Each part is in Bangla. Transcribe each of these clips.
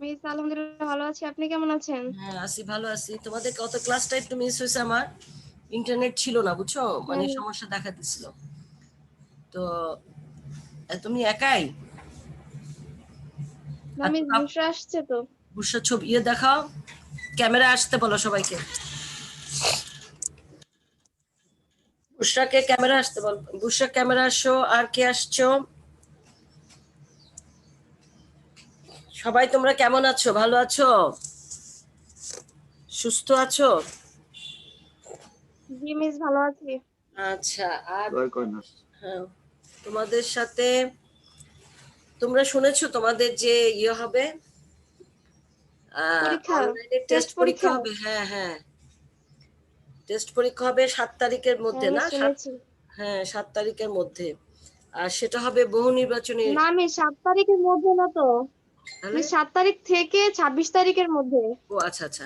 মিস আলহামদুলিল্লাহ ভালো আছি, আপনি কেমন আছেন? হ্যাঁ আছি, ভালো আছি। তোমাদের কত ক্লাসটা একটু মিস হয়েছে, আমার ইন্টারনেট ছিল না, বুঝছো, মানে হ্যাঁ, সমস্যা দেখা দিচ্ছিল। তো তুমি একাই? আর মিস বুশরা আসছে তো। বুসরা ছবি দেখাও, ক্যামেরা আসতে বলো সবাইকে। বুসরাকে ক্যামেরা আসতে বল। বুসরা ক্যামেরা আসো। আর কে আসছো? সবাই তোমরা কেমন আছো? ভালো আছো? সুস্থ আছো? জি মিস ভালো আছি। আচ্ছা। আর হ্যাঁ, তোমাদের সাথে তোমরা শুনেছো তোমাদের যে হবে, পরীক্ষা, অনলাইনে টেস্ট টেস্ট পরীক্ষা পরীক্ষা। হবে। হ্যাঁ হ্যাঁ, টেস্ট পরীক্ষা হবে 7 তারিখের হ্যাঁ মধ্যে, না মিস 7? শুনেছি। হ্যাঁ, 7 তারিখের মধ্যে। আর সেটা হবে বহু নির্বাচনী। না মিস 7 তারিখের মধ্যে না তো, তাহলে মিস 7 তারিখ থেকে 26 তারিখের মধ্যে। ও আচ্ছা আচ্ছা,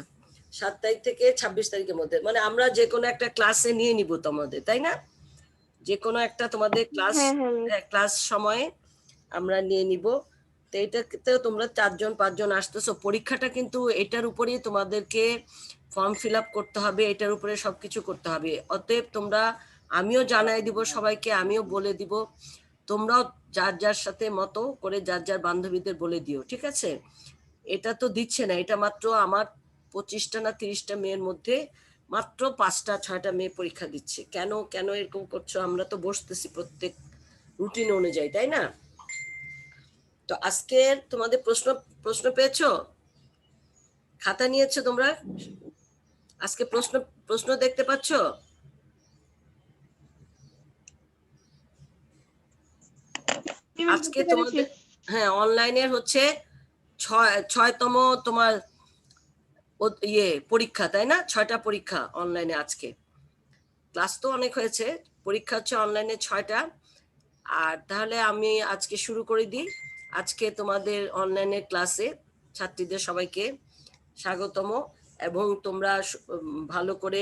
7 তারিখ থেকে 26 তারিখের মধ্যে, মানে আমরা যে কোনো একটা ক্লাসে নিয়ে নিব তোমাদের, তাই না? যে কোনো একটা তোমাদের ক্লাস, হ্যাঁ হ্যাঁ মিস। ক্লাস সময়ে আমরা নিয়ে নিব। তো এটাতে তোমরা 4-5 জন আসতেছো। পরীক্ষাটা কিন্তু এটার উপরেই তোমাদেরকে ফর্ম ফিল আপ করতে হবে, এটার উপরে সবকিছু করতে হবে। অতএব তোমরা, আমিও জানাই দিব সবাইকে, আমিও বলে দিব, তোমরাও যার যার সাথে মতো করে যার যার বান্ধবীদের বলে দিও, ঠিক আছে? এটা তো দিচ্ছে না, এটা মাত্র আমার 25টা না 30টা মেয়ের মধ্যে মাত্র 5টা 6টা মেয়ে পরীক্ষা দিচ্ছে। কেন কেন এরকম করছো? আমরা তো বসতেছি প্রত্যেক রুটিন অনুযায়ী, তাই না? তো আজকে তোমাদের প্রশ্ন প্রশ্ন পেয়েছো? খাতা নিয়েছো তোমরা? আজকে প্রশ্ন প্রশ্ন দেখতে পাচ্ছ? জি মিস আজকে বুঝতে পেরেছি। তোমাদের, হ্যাঁ, অনলাইনের হচ্ছে ছয়তম তোমার পরীক্ষা, তাই না? 6টা পরীক্ষা অনলাইনে আজকে। ক্লাস তো অনেক হয়েছে, পরীক্ষা হচ্ছে অনলাইনে 6টা। আর তাহলে আমি আজকে শুরু করে দিই। আজকে তোমাদের অনলাইনের ক্লাসে ছাত্রীদের সবাইকে স্বাগতম। এবং তোমরা ভালো করে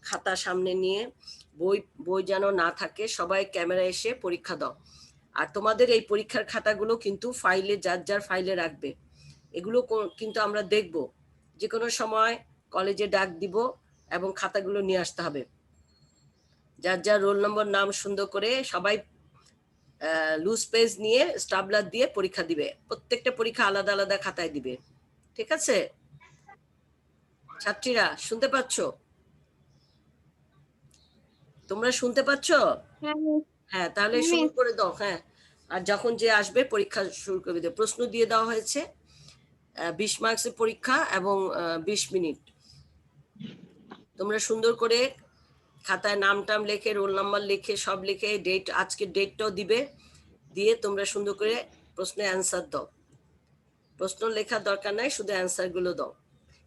খাতা সামনে নিয়ে, বই বই যেন না থাকে, সবাই ক্যামেরা এসে পরীক্ষা দাও। আর তোমাদের এই পরীক্ষার খাতাগুলো কিন্তু ফাইলে, যার যার ফাইলে রাখবে। এগুলো কিন্তু আমরা দেখব, যে কোনো সময় কলেজে ডাক দিব এবং খাতাগুলো নিয়ে আসতে হবে। যার যার রোল নম্বর, নাম সুন্দর করে সবাই লুজ পেজ নিয়ে স্টাবলার দিয়ে পরীক্ষা দিবে। প্রত্যেকটা পরীক্ষা আলাদা আলাদা খাতায় দিবে, ঠিক আছে? ছাত্রীরা শুনতে পাচ্ছ? তোমরা শুনতে পাচ্ছ? হ্যাঁ মিস। হ্যাঁ, তাহলে হ্যাঁ শুরু মিস। করে দাও। হ্যাঁ, আর যখন যে আসবে পরীক্ষা শুরু করে দেবে। প্রশ্ন দিয়ে দেওয়া হয়েছে, 20 মার্কসের পরীক্ষা এবং 20 মিনিট। তোমরা সুন্দর করে খাতায় নাম টাম লিখে, রোল নাম্বার লিখে, সব লিখে, ডেট, আজকের ডেটটাও দিবে, দিয়ে তোমরা সুন্দর করে প্রশ্নের অ্যান্সার দাও। প্রশ্ন লেখার দরকার নাই, শুধু অ্যান্সার গুলো দাও।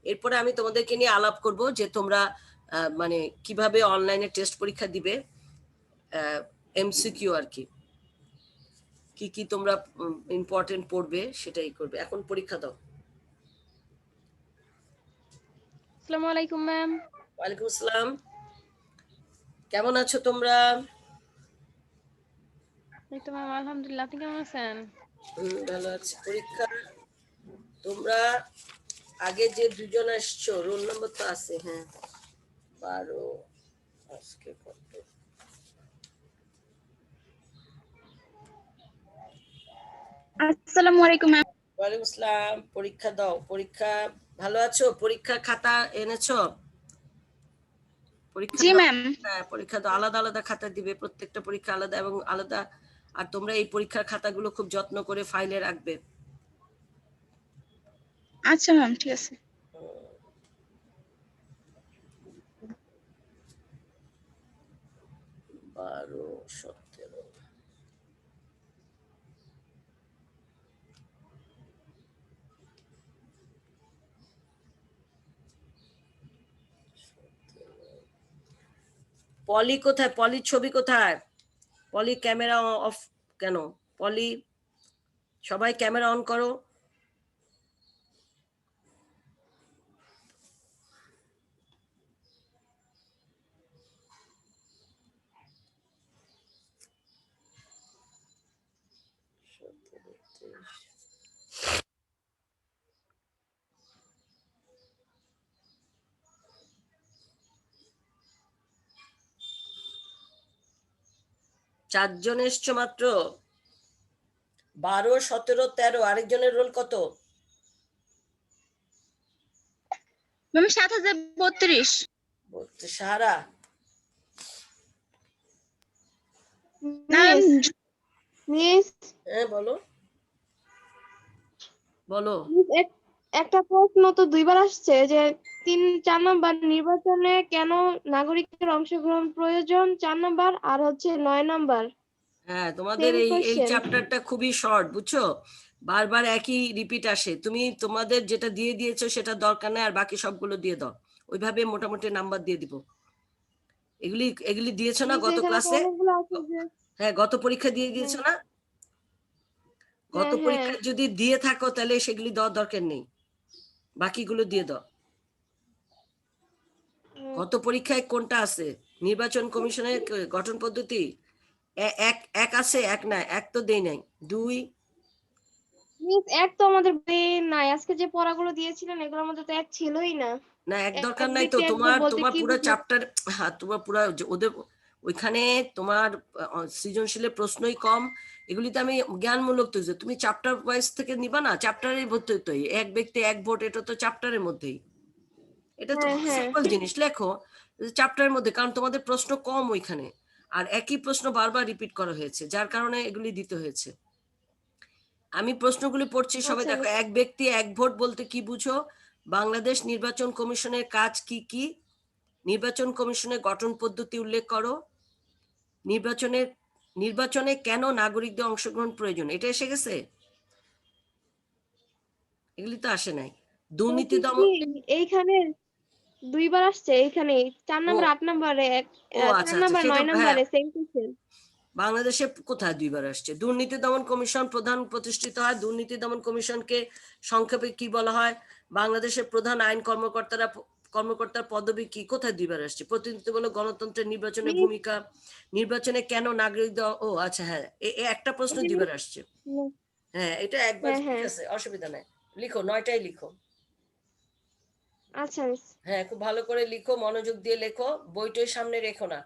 এরপরে আমি তোমাদেরকে নিয়ে আলাপ করব যে তোমরা মানে কিভাবে অনলাইনে টেস্ট পরীক্ষা দিবে, এমসিকিউ আর কি, কি কি তোমরা ইম্পর্টেন্ট পড়বে সেটাই করবে। এখন পরীক্ষা দাও। আসসালামু আলাইকুম ম্যাম। ওয়ালাইকুম আসসালাম। কেমন আছো তোমরা? এই তো ম্যাম আলহামদুলিল্লাহ, আপনি কেমন আছেন? ভালো আছি। পরীক্ষা তোমরা আগে যে 2 জন আসছো, রোল নম্বর তো আছে। হ্যাঁ, 12, আজকে কত? আসসালামু আলাইকুম ম্যাম। ওয়ালাইকুম আসসালাম। পরীক্ষা দাও। পরীক্ষা, ভালো আছো? পরীক্ষার খাতা এনেছো? পরীক্ষা জি দাও। ম্যাম। হ্যাঁ, পরীক্ষা দাও। আলাদা আলাদা খাতা দিবে, প্রত্যেকটা পরীক্ষা আলাদা এবং আলাদা। আর তোমরা এই পরীক্ষার খাতাগুলো খুব যত্ন করে ফাইলে রাখবে। আচ্ছা ম্যাম, ঠিক আছে। 12, 17, পলি কোথায়? পলির ছবি কোথায়? পলি ক্যামেরা অফ কেন? পলি, সবাই ক্যামেরা অন করো। 4 জন এসছো মাত্র। 12, 17, 13। আরেকজনের রোল কত? ম্যাম 7032। সাহারা। ম্যাম মিস হ্যাঁ বলো বলো। একটা প্রশ্ন তো দুইবার আসছে যে 4 নাম্বার নির্বাচনে কেন নাগরিকের অংশগ্রহণ প্রয়োজন, 4 নাম্বার, আর হচ্ছে 9 নাম্বার হ্যাঁ, তোমাদের সেম এই কোশ্চেন। চ্যাপ্টারটা খুবই শর্ট, বুঝছো? বারবার একই রিপিট আসে। তুমি তোমাদের যেটা দিয়ে দিয়েছো সেটা দরকার নেই, আর বাকি সবগুলো দিয়ে দাও। ওইভাবে মোটামুটি নাম্বার দিয়ে দিব। এগুলি এগুলি দিয়েছো না মিস গত এখানে তো ক্লাসে? অনেকগুলো আছে যে। হ্যাঁ, গত পরীক্ষা দিয়ে দিয়েছো না? গত হ্যাঁ, হ্যাঁ। পরীক্ষা যদি দিয়ে থাকো তাহলে সেগুলি দেওয়ার দরকার নেই, বাকিগুলো দিয়ে দাও। গত পরীক্ষায় কোনটা আছে? নির্বাচন কমিশনের গঠন পদ্ধতি এক এক আছে, এক নাই, এক তো দেই নাই। 2 মিস এক তো আমাদের বইয়ে নাই, আজকে যে পড়াগুলো দিয়েছিলেন এগুলোর মধ্যে তো এক ছিলই না। না, এক দরকার এক নাই তো। ব্যক্তি এক ভোট তোমার বলতে তোমার কি পুরো বুঝায়? চ্যাপ্টার, হ্যাঁ তোমার পুরো ওদের ওইখানে তোমার সৃজনশীলের প্রশ্নই কম। এগুলিতে আমি জ্ঞানমূলক তো, তুমি চ্যাপ্টার ওয়াইজ থেকে নিবা না, চ্যাপ্টারের মধ্যে তো এক ব্যক্তি এক ভোট, এটা তো চ্যাপ্টারের মধ্যেই। এটা তো হ্যাঁ, খুব হ্যাঁ। সিম্পল জিনিস, লেখো চ্যাপ্টারের মধ্যে, কারণ তোমাদের প্রশ্ন কম ওইখানে, আর একই প্রশ্ন বারবার রিপিট করা হয়েছে, যার কারণে এগুলি দিতে হয়েছে। আমি প্রশ্নগুলি পড়ছি, সবাই আচ্ছা দেখো। মিস। এক ব্যক্তি এক ভোট বলতে কি বুঝো? বাংলাদেশ নির্বাচন কমিশনের কাজ কি কি? নির্বাচন কমিশনের গঠন পদ্ধতি উল্লেখ করো। নির্বাচনে কেন নাগরিকদের অংশগ্রহণ প্রয়োজন, এটা এসে গেছে? এগুলি তো আসে নাই। দুর্নীতি কি এইখানে দুইবার আসছে, এইখানে 4 ও নাম্বার 8 নাম্বারে ও 4 আচ্ছা আচ্ছা, নাম্বার সেটা 9 হ্যাঁ। নাম্বারে সেম কোশ্চেন। বাংলাদেশে কোথায় 2বার আসছে? দুর্নীতি দমন কমিশন প্রধান প্রতিষ্ঠিত হয়। দুর্নীতি দমন কমিশনকে সংক্ষেপে কি বলা হয়? বাংলাদেশের প্রধান আইন কর্মকর্তার পদবি কি? কোথায় 2বার আসছে? প্রতিনিধিত্বমূলক গণতন্ত্রের নির্বাচনের মিস ভূমিকা। নির্বাচনে কেন নাগরিক ও আচ্ছা, হ্যাঁ, একটা প্রশ্ন এই যে 2বার মিস। আসছে। হ্যাঁ, এটা একবার, হ্যাঁ, ঠিক হ্যাঁ। আছে, অসুবিধা নাই। লিখো, 9টাই লিখো। আচ্ছা মিস। হ্যাঁ, খুব ভালো করে লিখো, মনোযোগ দিয়ে লেখো, বইটাই সামনে রেখো না।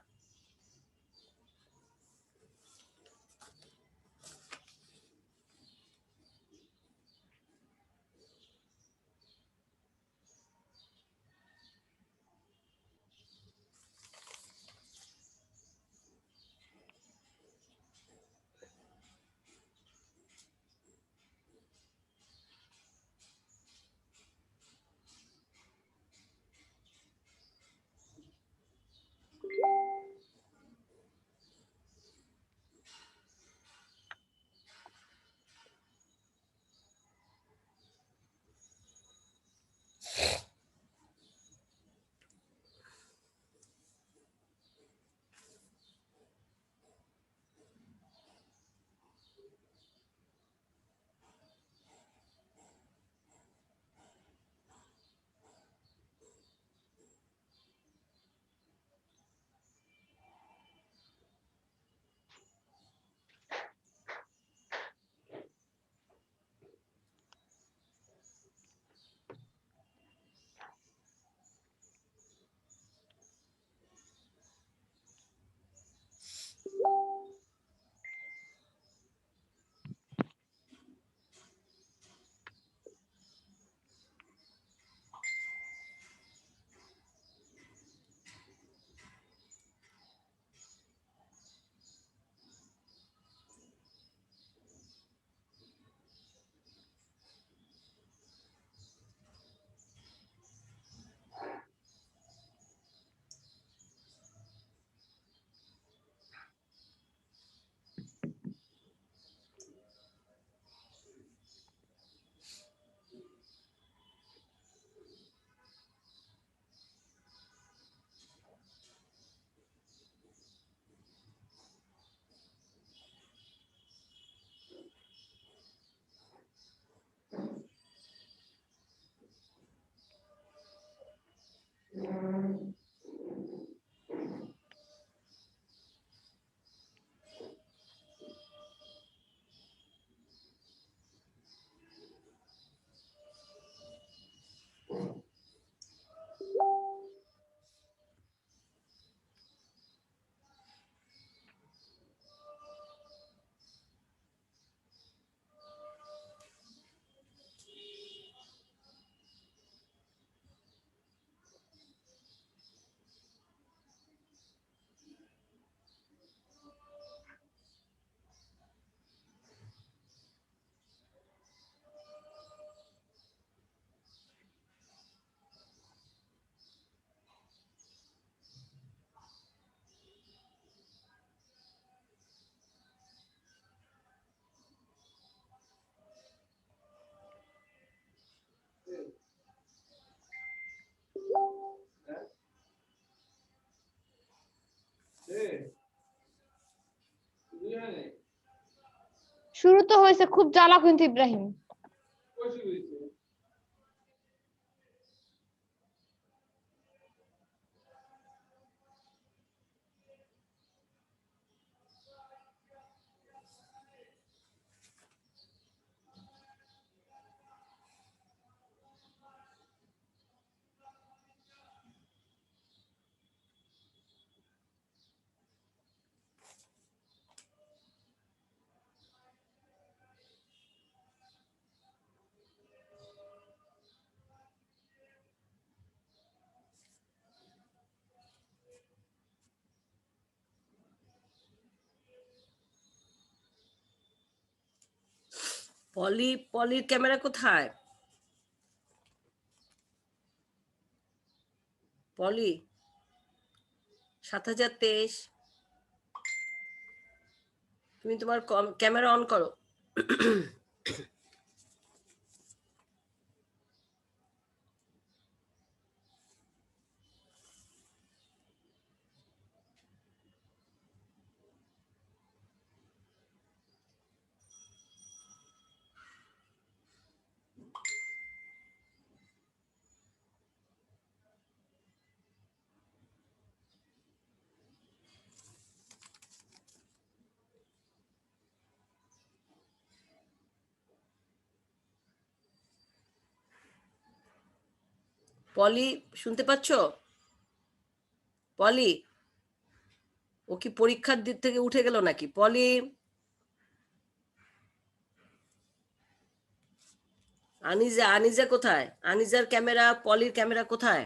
শুরু তো হয়েছে খুব জ্বালা কিন্তু ইব্রাহিম। পলির ক্যামেরা কোথায়? পলি 7023, তুমি তোমার ক্যামেরা অন করো। পলি শুনতে পাচ্ছ? পলি, ও কি পরীক্ষার দিক থেকে উঠে গেল নাকি? পলি, আনিজা কোথায়? আনিজার ক্যামেরা, পলির ক্যামেরা কোথায়?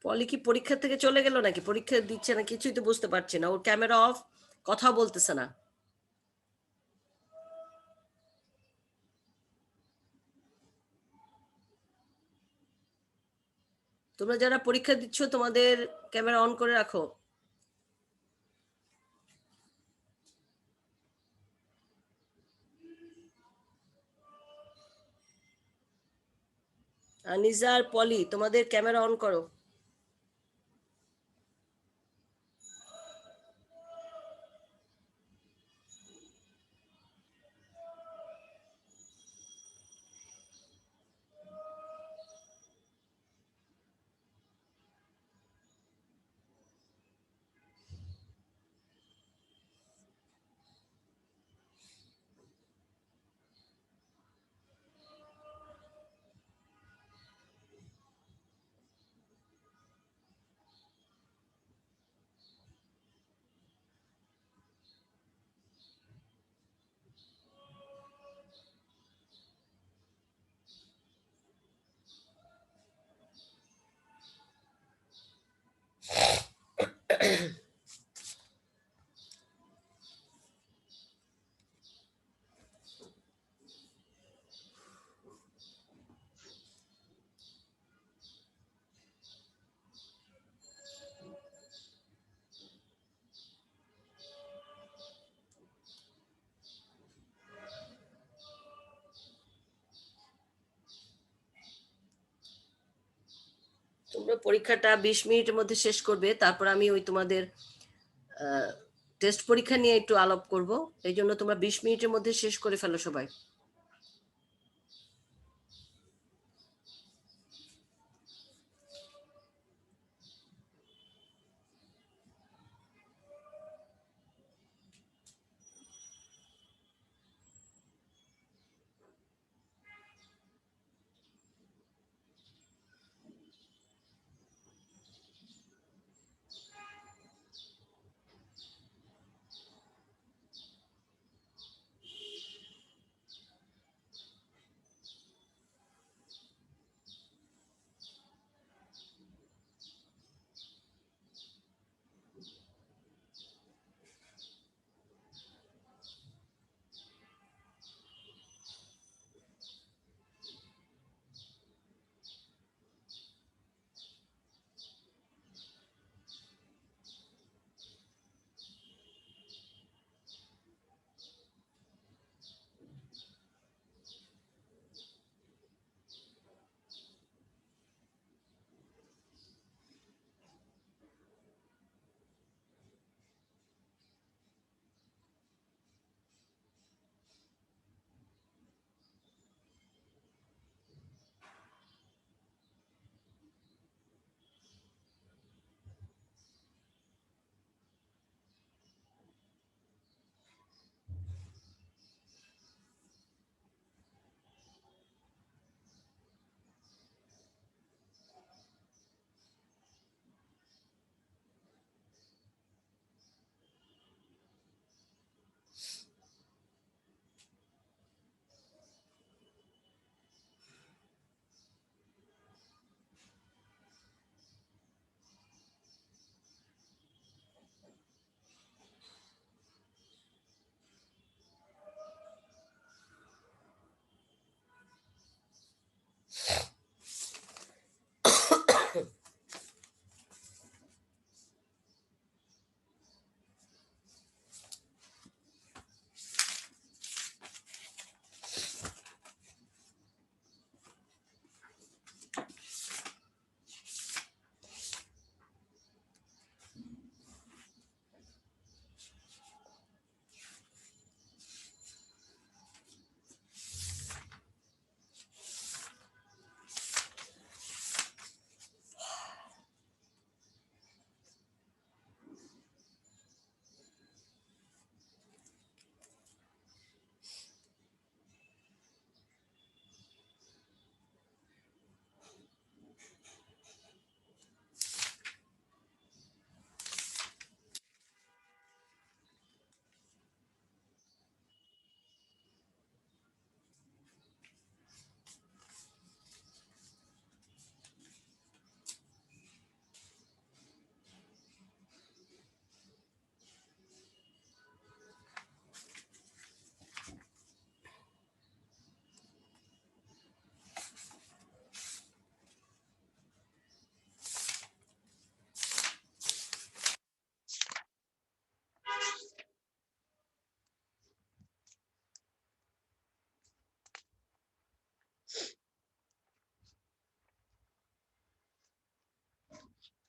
পলি কি পরীক্ষা থেকে চলে গেল নাকি? পরীক্ষা দিচ্ছে না, কিছুই তো বুঝতে পারছি না। ওর ক্যামেরা অফ, কথা বলতেছে না। তোমরা যারা পরীক্ষা দিচ্ছ তোমাদের ক্যামেরা অন করে রাখো। আনিজা আর পলি, তোমাদের ক্যামেরা অন করো। তোমরা পরীক্ষাটা 20 মিনিটের মধ্যে শেষ করবে, তারপর আমি ওই তোমাদের টেস্ট পরীক্ষা নিয়ে একটু আলাপ করব। এই জন্য তোমরা 20 মিনিটের মধ্যে শেষ করে ফেলো সবাই।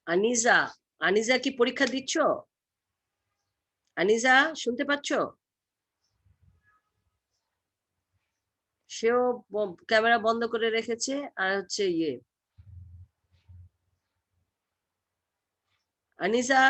আনিজা, আনিজা কি পরীক্ষা দিচ্ছ? আনিজা শুনতে পাচ্ছ? সেও ক্যামেরা বন্ধ করে রেখেছে। আর হচ্ছে আনিজা,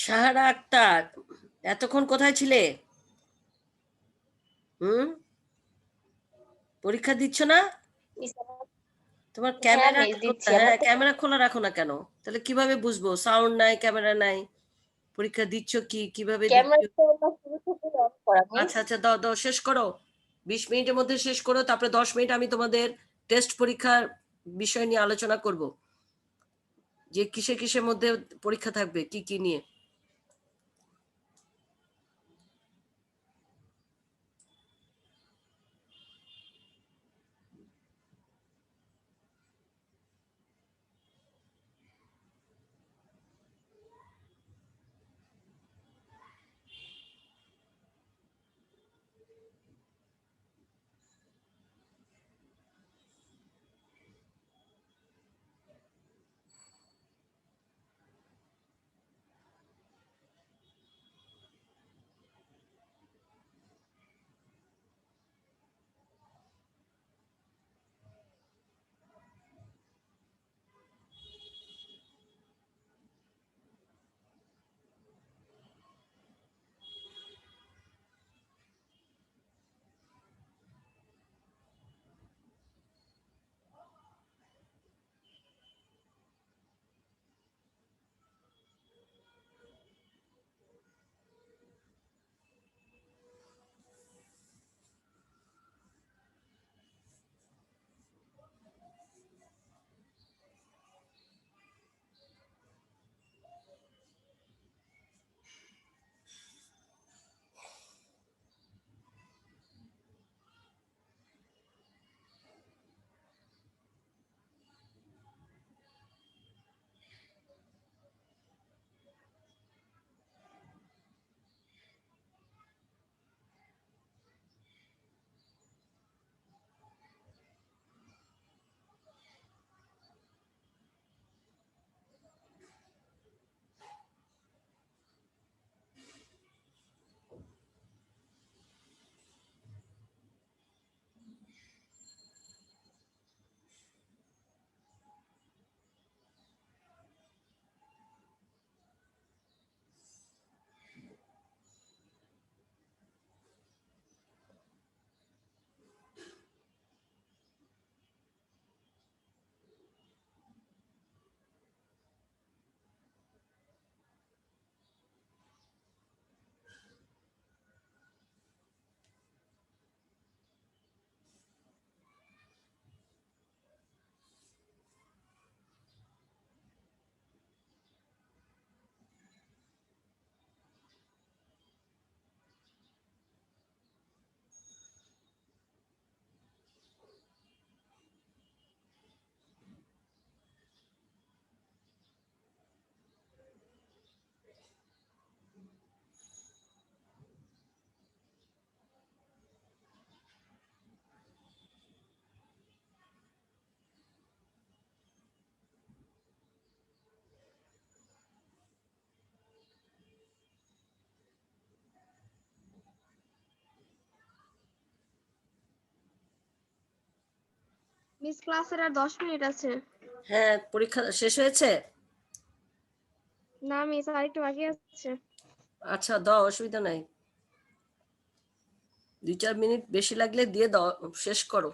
সাহারা আক্তার, এতক্ষণ কোথায় ছিলে? পরীক্ষা দিচ্ছ না? তোমার ক্যামেরা মিস দিচ্ছি। হ্যাঁ, ক্যামেরা খোলা রাখো না কেন? তাহলে কিভাবে বুঝবো? সাউন্ড নাই, ক্যামেরা নাই, পরীক্ষা দিচ্ছ কিভাবে দিচ্ছ? আচ্ছা আচ্ছা, দাও দাও, শেষ করো। 20 মিনিটের মধ্যে শেষ করো, তারপরে 10 মিনিট আমি তোমাদের টেস্ট পরীক্ষার বিষয় নিয়ে আলোচনা করব, যে কিসে কিসের মধ্যে পরীক্ষা থাকবে, কি কি নিয়ে। মিস ক্লাসের আর 10 মিনিট আছে। হ্যাঁ, পরীক্ষা শেষ হয়েছে? না মিস আরেকটু বাকি আছে। আচ্ছা, দাও, অসুবিধা নাই। 2-4 মিনিট বেশি লাগলে দিয়ে দাও, শেষ করো।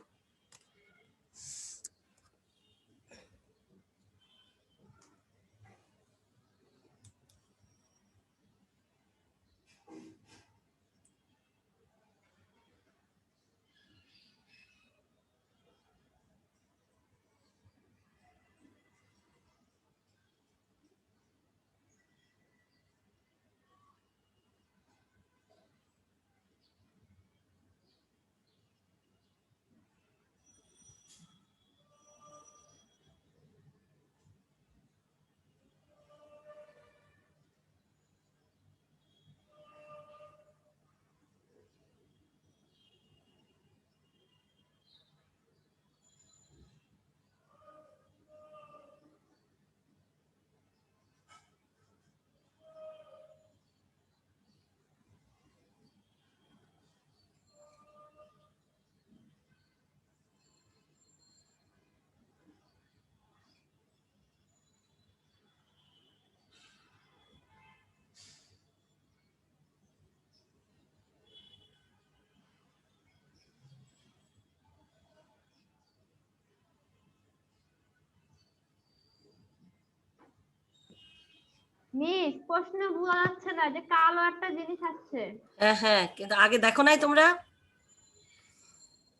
মিস প্রশ্ন বোঝা যাচ্ছে না যে কালো একটা জিনিস আসছে। হ্যাঁ হ্যাঁ, কিন্তু আগে দেখো নাই তোমরা?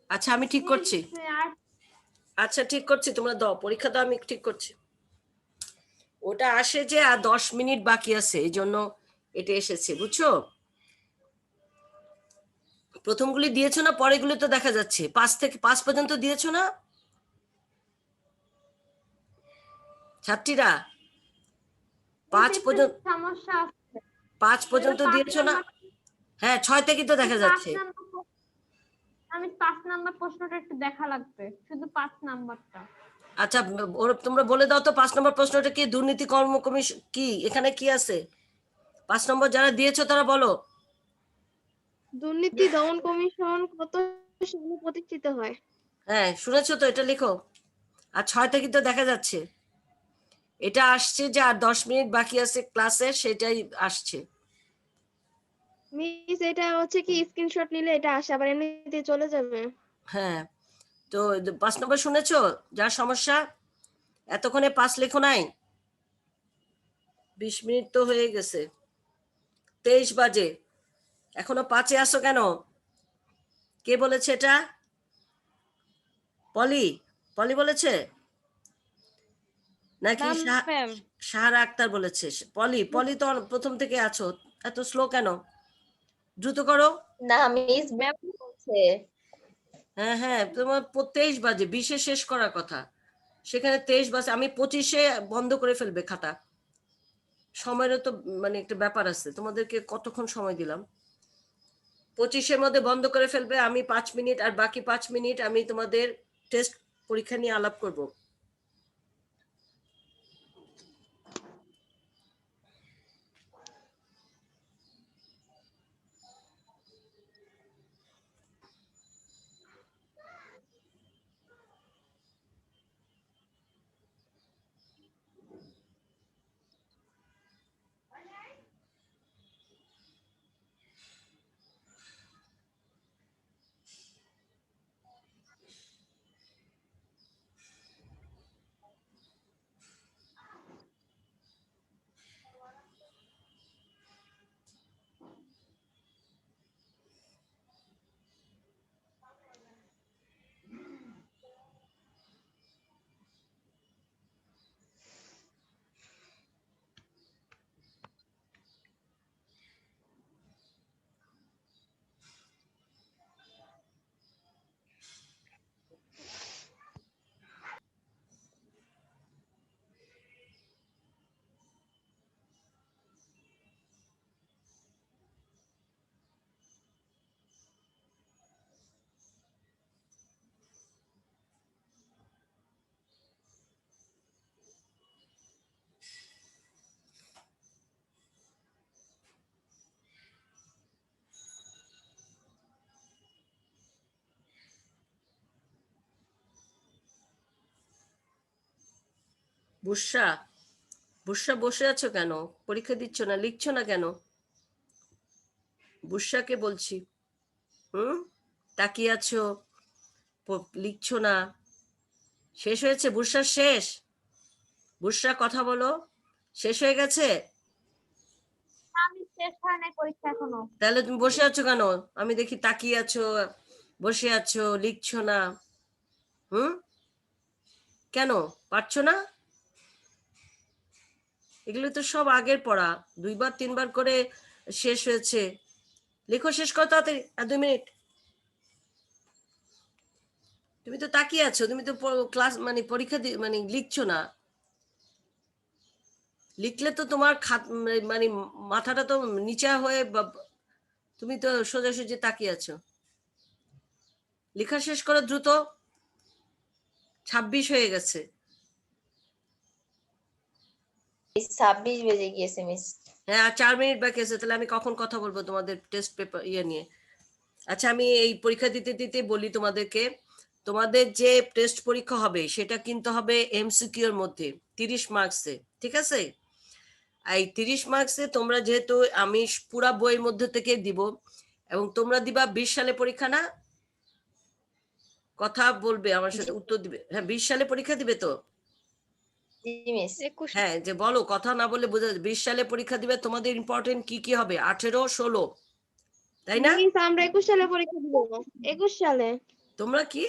আচ্ছা আমি ঠিক করছি, মিস আর আচ্ছা ঠিক করছি, তোমরা দাও পরীক্ষা দাও, আমি ঠিক করছি। ওটা আসে যে আর 10 মিনিট বাকি আছে, এই জন্য এটা এসেছে, বুঝছো? প্রথমগুলি দিয়েছো না, পরেগুলি তো দেখা যাচ্ছে 5 থেকে 5 পর্যন্ত দিয়েছো না ছাত্রীরা? মিস 5 একটু পর্যন্ত, সমস্যা আছে। 5 পর্যন্ত পাঁচ দিয়েছো না? নাম্বার হ্যাঁ 6 থেকে তো দেখা পাঁচ যাচ্ছে। নাম্বার আমি 5 নাম্বার প্রশ্নটা একটু দেখা লাগবে, শুধু 5 নাম্বারটা। আচ্ছা তোমরা বলে দাও তো 5 নম্বর প্রশ্নটা কি? দুর্নীতি কর্ম কমিশন কি, এখানে কি আছে? 5 নম্বর যারা দিয়েছো তারা বলো। দুর্নীতি দমন কমিশন কত সালে প্রতিষ্ঠিত হয়? হ্যাঁ শুনেছো তো, এটা লিখো। আর 6 থেকে তো দেখা যাচ্ছে, এটা আসছে যে আর 10 মিনিট বাকি আছে ক্লাসে, সেটাই আসছে। মিস এটা হচ্ছে কি স্ক্রিনশট নিলে এটা আসে আবার এমনিতে চলে যাবে। হ্যাঁ, তো 5 নম্বর শুনেছো যার সমস্যা? এতক্ষণে 5 লেখো নাই? 20 মিনিট তো হয়ে গেছে, 23 বাজে, এখনো 5-এ আসো কেন? কে বলেছে এটা? পলি, পলি বলেছে নাকি না ম্যাম, সাহারা আক্তার বলেছে? পলি, পলি তো প্রথম থেকে আছো, এত স্লো কেন? দ্রুত করো। না মিস ম্যাম বলছে। হ্যাঁ হ্যাঁ, তোমার 23 বাজে, 20-এ শেষ করার কথা, সেখানে 23 বাজে, আমি 25-এ বন্ধ করে ফেলবে খাতা। সময়েরও তো মানে একটা ব্যাপার আছে, তোমাদেরকে কতক্ষণ সময় দিলাম? 25-এর মধ্যে বন্ধ করে ফেলবে, আমি 5 মিনিট, আর বাকি 5 মিনিট আমি তোমাদের টেস্ট পরীক্ষা নিয়ে আলাপ করব। বুসরা, বুসরা বসে আছো কেন? পরীক্ষা দিচ্ছ না, লিখছো না কেন? বুসরাকে বলছি। তাকিয়ে আছো, লিখছো না? শেষ হয়েছে বুসরা? শেষ? বুসরা কথা বলো, শেষ হয়ে গেছে? আমি শেষ হয় নাই পরীক্ষা এখনো। তাহলে তুমি বসে আছো কেন? আমি দেখি তাকিয়ে আছো, বসে আছো, লিখছো না। কেন পারছো না? এগুলো তো সব আগের পড়া, 2বার 3বার করে শেষ হয়েছে। লেখো, শেষ করো তাড়াতাড়ি, আর 2 মিনিট। তুমি তো তাকিয়ে আছো, তুমি তো ক্লাস মানে পরীক্ষা মানে লিখছো না। লিখলে তো তোমার মানে মাথাটা তো নিচা হয়ে, তুমি তো সোজাসুজি তাকিয়ে আছো। লেখা শেষ করো দ্রুত, 26 হয়ে গেছে। 26 বেজে গিয়েছে মিস। হ্যাঁ, আর 4 মিনিট বাকি আছে, তাহলে আমি কখন কথা বলবো তোমাদের টেস্ট পেপার নিয়ে? আচ্ছা আমি এই পরীক্ষা দিতে দিতে বলি তোমাদেরকে, তোমাদের যে টেস্ট পরীক্ষা হবে সেটা কিন্তু হবে এমসিকিউ এর মধ্যে, 30 মার্কসে, ঠিক আছে? এই 30 মার্কসে তোমরা যেহেতু, আমি পুরা বইয়ের মধ্যে থেকে দিব, এবং তোমরা দিবা 20 সালে পরীক্ষা না? কথা বলবে আমার সাথে, উত্তর দিবে। হ্যাঁ 20 সালে পরীক্ষা দিবে তো? জি মিস। 21 হ্যাঁ, যে বলো, কথা না বলে বোঝা 20 সালে পরীক্ষা দিবে, তোমাদের ইম্পর্টেন্ট কি কি হবে? 18, 16, তাই না? মিস আমরা 21 সালে পরীক্ষা দিব। 21 সালে। তোমরা কি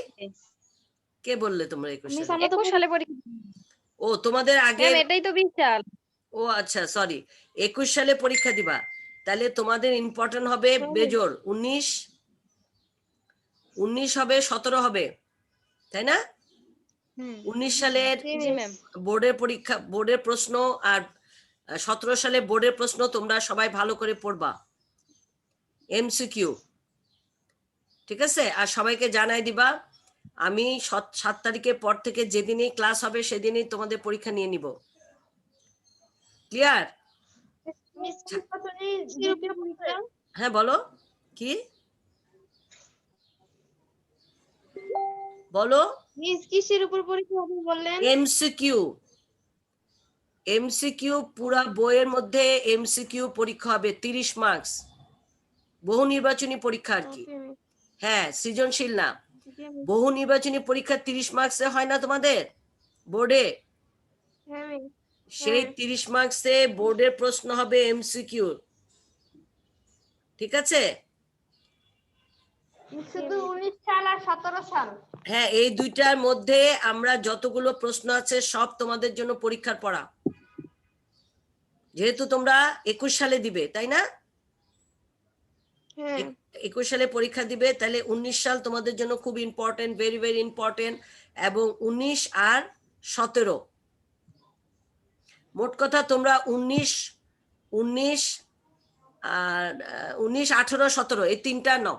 কে বললে তোমরা 21 মিস সালে? আমরা তো 21 সালে পরীক্ষা ও তোমাদের আগে, ম্যাম এটাই তো 20 সাল। ও আচ্ছা সরি, 21 সালে পরীক্ষা দিবা, তাহলে তোমাদের ইম্পর্টেন্ট হবে বেজোর 19 হবে, 17 হবে, তাই না? 19 সালের জি জি মিস। ম্যাম। বোর্ডের পরীক্ষা, বোর্ডের প্রশ্ন, আর 17 সালে বোর্ডের প্রশ্ন তোমরা সবাই ভালো করে পড়বা, এমসিকিউ, ঠিক আছে? আর সবাইকে জানাই দিবা, আমি 7 তারিখের পর থেকে যেদিনই ক্লাস হবে সেদিনই তোমাদের পরীক্ষা নিয়ে নিব। ক্লিয়ার? মিস নির্বাচনী কিসের উপর দ্বিতীয় পরীক্ষা? হ্যাঁ বলো, কি বলো? মিস কিসের উপর পরীক্ষা হবে বললেন? এমসিকিউ, এমসিকিউ পুরা বইয়ের মধ্যে এমসিকিউ পরীক্ষা হবে, 30 মার্কস, বহু নির্বাচনী পরীক্ষা আর কি। ওকে মিস। হ্যাঁ, সৃজনশীল না, জি মিস। বহু নির্বাচনী পরীক্ষা 30 মার্কসে হয় না তোমাদের বোর্ডে? হ্যাঁ মিস। সেই হ্যাঁ। 30 মার্কসে বোর্ডের প্রশ্ন হবে এমসিকিউ, ঠিক আছে? শুধু 19 সাল আর 17 সাল। হ্যাঁ, এই দুইটার মধ্যে আমরা যতগুলো প্রশ্ন আছে সব তোমাদের জন্য পরীক্ষার পড়া, যেহেতু তোমরা 21 সালে দিবে, তাই না? হ্যাঁ 21 সালে পরীক্ষা দিবে, তাহলে 19 সাল তোমাদের জন্য খুব ইম্পর্টেন্ট, ভেরি ভেরি ইম্পর্টেন্ট, এবং 19 আর 17, মোট কথা তোমরা 19 আর 19, 18, 17 এই তিনটা নাও।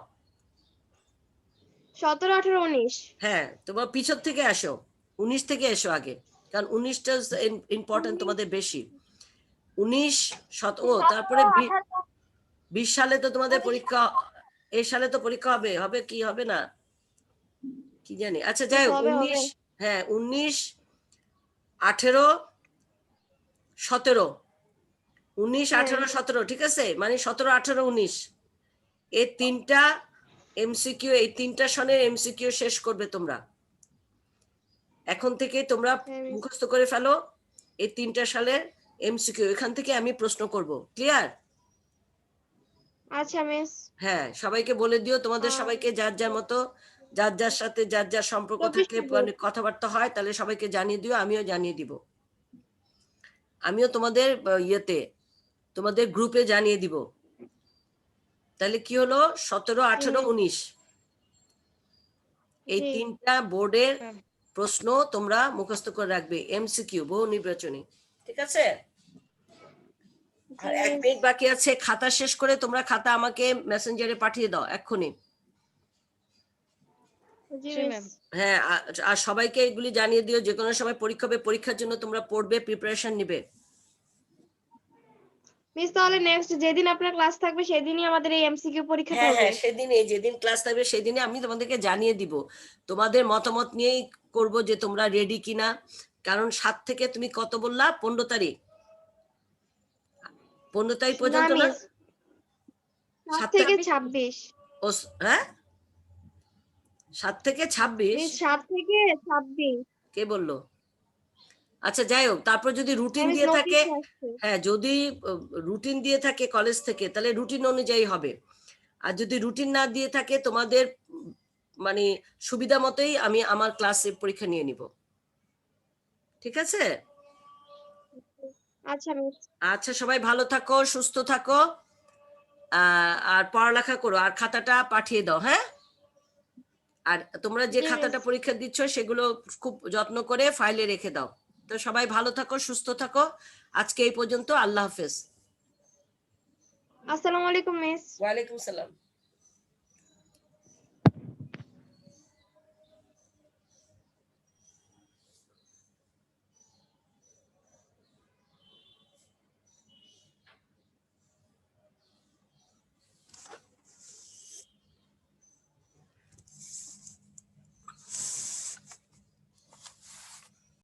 17, 18, 19। হ্যাঁ, তোমার পিছন থেকে আসো, 19 থেকে এসো আগে, কারণ 19টা ইম্পর্টেন্ট তোমাদের বেশি। 19, 17, তারপরে 20 সালে তো তোমাদের পরীক্ষা, এই সালে তো পরীক্ষা হবে, হবে কি হবে না কি জানি। আচ্ছা যাই হোক, হবে, 19, হ্যাঁ 19, 18, 17, 19, 18, 17, ঠিক আছে? মানে 17, 18, 19 এই তিনটা এমসিকিউ, এই তিনটা সনের এমসিকিউ শেষ করবে তোমরা। এখন থেকে তোমরা মুখস্থ করে ফেলো এই তিনটা সালের এমসিকিউ, এখান থেকে আমি প্রশ্ন করব। ক্লিয়ার? আচ্ছা মিস। হ্যাঁ, সবাইকে বলে দিও, তোমাদের সবাইকে যার যার মতো, যার যার সাথে যার যার সম্পর্ক 24 থাকে, তারিখ। মানে কথাবার্তা হয়, তাহলে সবাইকে জানিয়ে দিও, আমিও জানিয়ে দিব, আমিও তোমাদের ইয়েতে, তোমাদের গ্রুপে জানিয়ে দিব। তাহলে কি হলো, 17, 18, 19 এই জি। তিনটা বোর্ডের প্রশ্ন তোমরা মুখস্থ করে রাখবে, এমসিকিউ, বহু নির্বাচনী, ঠিক আছে? আর 1 মিনিট বাকি আছে, খাতা শেষ করে তোমরা খাতা আমাকে মেসেঞ্জারে পাঠিয়ে দাও এক্ষুনি। জি জি মিস। ম্যাম। হ্যাঁ, আর সবাইকে এগুলি জানিয়ে দিও, যে কোনো সময় পরীক্ষা হবে, পরীক্ষার জন্য তোমরা পড়বে, প্রিপারেশন নিবে। মিস তাহলে নেক্সট যেদিন আপনার ক্লাস থাকবে সেদিনই আমাদের এই এমসিকিউ পরীক্ষাটা হ্যাঁ হবে। হ্যাঁ, সেদিন, এই যেদিন ক্লাস থাকবে সেদিনে আমি তোমাদেরকে জানিয়ে দিব, তোমাদের মতামত নিয়েই করব যে তোমরা রেডি কিনা। কারণ 7 থেকে তুমি কত বললা, 15 তারিখ, 15 তারিখ না পর্যন্ত না? মিস 7 7 থেকে তারিখ, 26। ও হ্যাঁ 7 থেকে 26, মিস 7 থেকে 26। কে বললো? আচ্ছা যাই হোক, তারপর যদি রুটিন মিস দিয়ে থাকে, নোটিশ আসছে। হ্যাঁ যদি রুটিন দিয়ে থাকে কলেজ থেকে, তাহলে রুটিন অনুযায়ী হবে। আর যদি রুটিন না দিয়ে থাকে, তোমাদের মানে সুবিধা মতোই আমি আমার ক্লাসে পরীক্ষা নিয়ে নিব, ঠিক আছে? আচ্ছা মিস। আচ্ছা, সবাই ভালো থাকো, সুস্থ থাকো, আর পড়ালেখা করো, আর খাতাটা পাঠিয়ে দাও, হ্যাঁ? আর তোমরা যে জি খাতাটা মিস। পরীক্ষা দিচ্ছ সেগুলো খুব যত্ন করে ফাইলে রেখে দাও। তো সবাই ভালো থাকো, সুস্থ থাকো, আজকে এই পর্যন্ত, আল্লাহ হাফেজ। আসসালামু আলাইকুম মিস। ওয়ালাইকুম সালাম।